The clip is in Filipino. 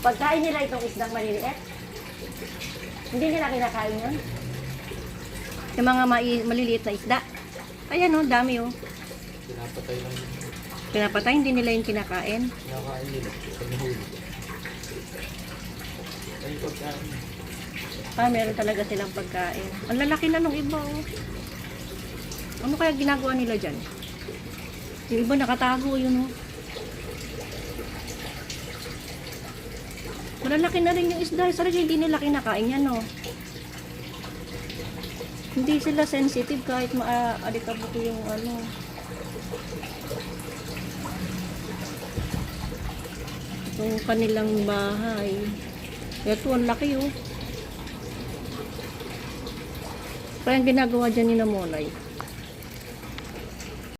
Pagkain nila itong isdang maliliit. Hindi nila kinakain yun. Yung mga maliliit na isda. Ayan o, dami o. Pinapatay lang. Pinapatay, hindi nila yung kinakain. Kinakain nila. Pag nahuli. Ay, pagkain. Meron talaga silang pagkain. Ang lalaki na nung iba oh. Ano kaya ginagawa nila dyan? Yung iba nakatago yun oh. Malalaki na rin yung isda. Sarili hindi nila kinakain yan oh. Hindi sila sensitive kahit maalikabok yung ano. Yung kanilang bahay. Ito ang laki oh. Kaya ang ginagawa dyan ni Namonay.